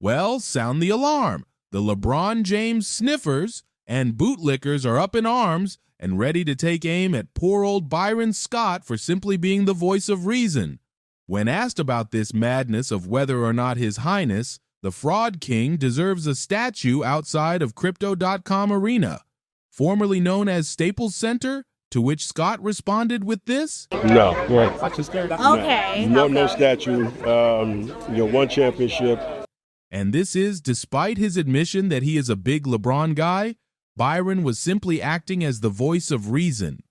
Well, sound the alarm. The LeBron James sniffers and bootlickers are up in arms and ready to take aim at poor old Byron Scott for simply being the voice of reason. When asked about this madness of whether or not His Highness, the Fraud King, deserves a statue outside of Crypto.com Arena, formerly known as Staples Center, to which Scott responded with this. No. Okay. No statue. One championship. And this is despite his admission that he is a big LeBron guy. Byron was simply acting as the voice of reason.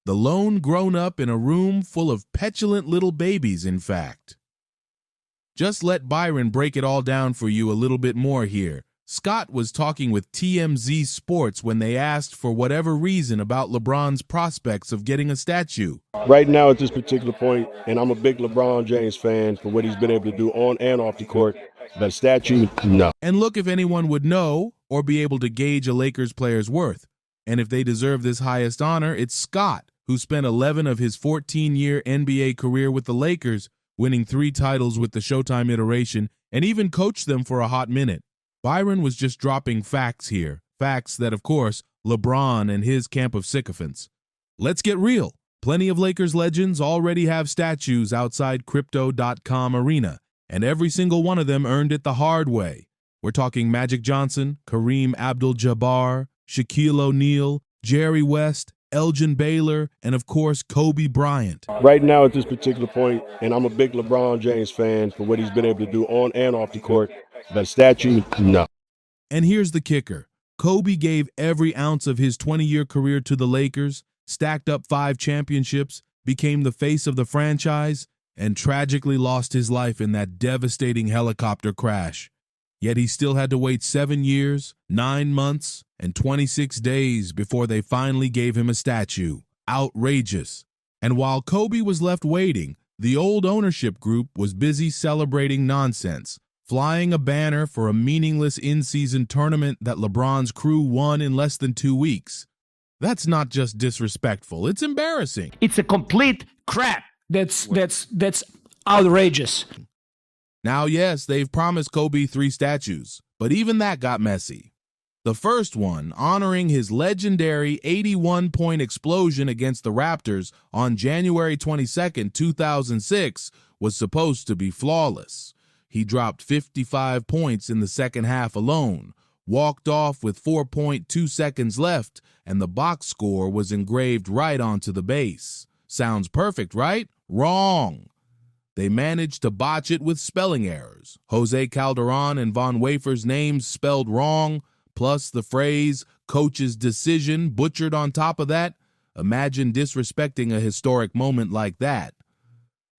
The lone grown-up in a room full of petulant little babies, in fact. Just let Byron break it all down for you a little bit more here. Scott was talking with TMZ Sports when they asked for whatever reason about LeBron's prospects of getting a statue. Right now at this particular point, and I'm a big LeBron James fan for what he's been able to do on and off the court, but statue, no. And look if anyone would know or be able to gauge a Lakers player's worth. And if they deserve this highest honor, it's Scott, who spent 11 of his 14-year NBA career with the Lakers, winning 3 titles with the Showtime iteration, and even coached them for a hot minute. Byron was just dropping facts here, facts that, of course, LeBron and his camp of sycophants. Let's get real. Plenty of Lakers legends already have statues outside Crypto.com Arena, and every single one of them earned it the hard way. We're talking Magic Johnson, Kareem Abdul-Jabbar, Shaquille O'Neal, Jerry West, Elgin Baylor, and of course, Kobe Bryant. Right now at this particular point, and I'm a big LeBron James fan for what he's been able to do on and off the court, but statue, no. And here's the kicker. Kobe gave every ounce of his 20-year career to the Lakers, stacked up 5 championships, became the face of the franchise, and tragically lost his life in that devastating helicopter crash. Yet he still had to wait 7 years, 9 months, and 26 days before they finally gave him a statue. Outrageous. And while Kobe was left waiting, the old ownership group was busy celebrating nonsense, flying a banner for a meaningless in-season tournament that LeBron's crew won in less than 2 weeks. That's not just disrespectful, it's embarrassing. It's a complete crap. That's outrageous. Now, yes, they've promised Kobe 3 statues, but even that got messy. The first one, honoring his legendary 81-point explosion against the Raptors on January 22, 2006, was supposed to be flawless. He dropped 55 points in the second half alone, walked off with 4.2 seconds left, and the box score was engraved right onto the base. Sounds perfect, right? Wrong. They managed to botch it with spelling errors. Jose Calderon and Von Wafer's names spelled wrong, plus the phrase, coach's decision, butchered on top of that. Imagine disrespecting a historic moment like that.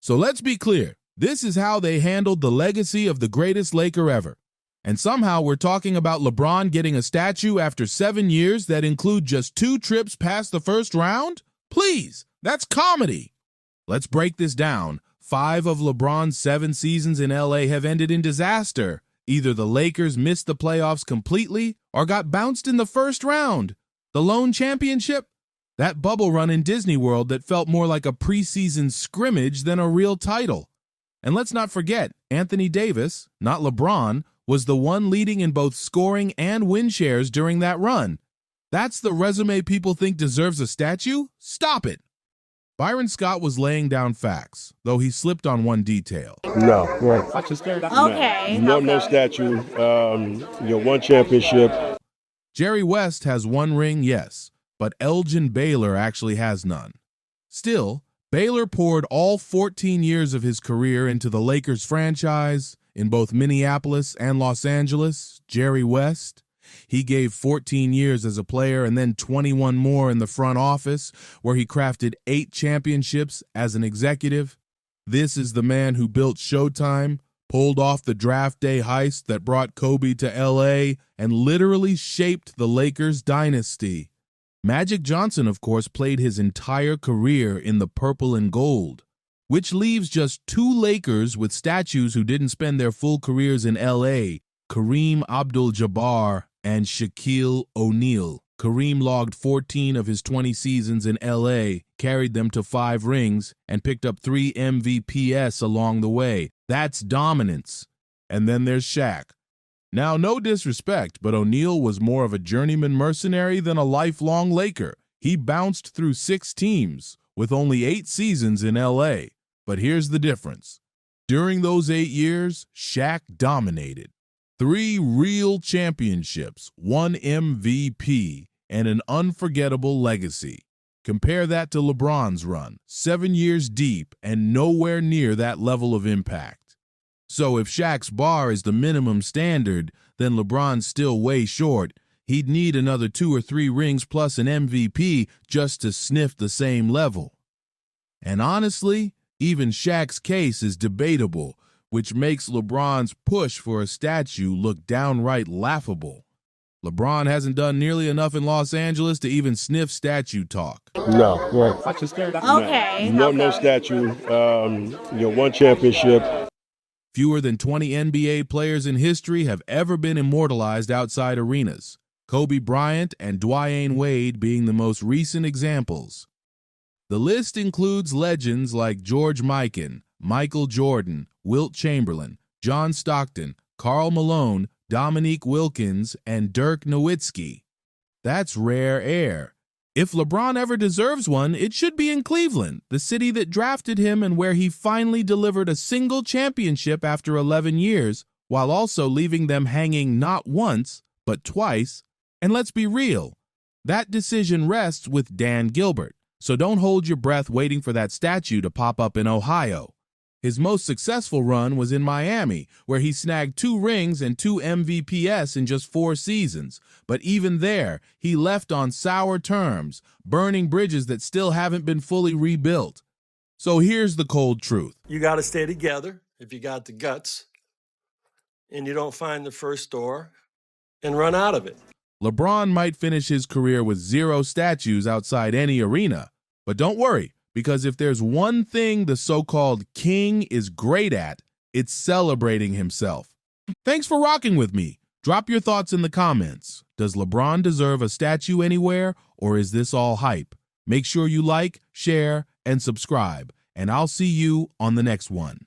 So let's be clear. This is how they handled the legacy of the greatest Laker ever. And somehow we're talking about LeBron getting a statue after 7 years that include just 2 trips past the first round? Please, that's comedy. Let's break this down. 5 of LeBron's 7 seasons in LA have ended in disaster. Either the Lakers missed the playoffs completely or got bounced in the first round. The lone championship? That bubble run in Disney World that felt more like a preseason scrimmage than a real title. And let's not forget, Anthony Davis, not LeBron, was the one leading in both scoring and win shares during that run. That's the resume people think deserves a statue? Stop it! Byron Scott was laying down facts, though he slipped on one detail. No. Okay. No statue. One championship. Jerry West has 1 ring, yes, but Elgin Baylor actually has none. Still, Baylor poured all 14 years of his career into the Lakers franchise in both Minneapolis and Los Angeles. Jerry West. He gave 14 years as a player and then 21 more in the front office, where he crafted 8 championships as an executive. This is the man who built Showtime, pulled off the draft day heist that brought Kobe to LA, and literally shaped the Lakers dynasty. Magic Johnson, of course, played his entire career in the purple and gold, which leaves just 2 Lakers with statues who didn't spend their full careers in LA, Kareem Abdul-Jabbar and Shaquille O'Neal. Kareem logged 14 of his 20 seasons in LA, carried them to 5 rings, and picked up 3 MVPs along the way. That's dominance. And then there's Shaq, Now, no disrespect, but O'Neal was more of a journeyman mercenary than a lifelong Laker. He bounced through 6 teams with only 8 seasons in LA. But here's the difference. During those 8 years, Shaq dominated. 3 real championships, 1 MVP, and an unforgettable legacy. Compare that to LeBron's run, 7 years deep and nowhere near that level of impact. So if Shaq's bar is the minimum standard, then LeBron's still way short. He'd need another 2 or 3 rings plus an MVP just to sniff the same level. And honestly, even Shaq's case is debatable, which makes LeBron's push for a statue look downright laughable. LeBron hasn't done nearly enough in Los Angeles to even sniff statue talk. No, right. Okay. No statue. 1 championship. Fewer than 20 NBA players in history have ever been immortalized outside arenas, Kobe Bryant and Dwyane Wade being the most recent examples. The list includes legends like George Mikan, Michael Jordan, Wilt Chamberlain, John Stockton, Karl Malone, Dominique Wilkins, and Dirk Nowitzki. That's rare air. If LeBron ever deserves one, it should be in Cleveland, the city that drafted him and where he finally delivered a single championship after 11 years, while also leaving them hanging not once, but twice. And let's be real, that decision rests with Dan Gilbert, so don't hold your breath waiting for that statue to pop up in Ohio. His most successful run was in Miami, where he snagged 2 rings and 2 MVPs in just 4 seasons. But even there, he left on sour terms, burning bridges that still haven't been fully rebuilt. So here's the cold truth. You got to stay together if you got the guts, and you don't find the first door and run out of it. LeBron might finish his career with 0 statues outside any arena. But don't worry, because if there's one thing the so-called king is great at, it's celebrating himself. Thanks for rocking with me. Drop your thoughts in the comments. Does LeBron deserve a statue anywhere, or is this all hype? Make sure you like, share, and subscribe, and I'll see you on the next one.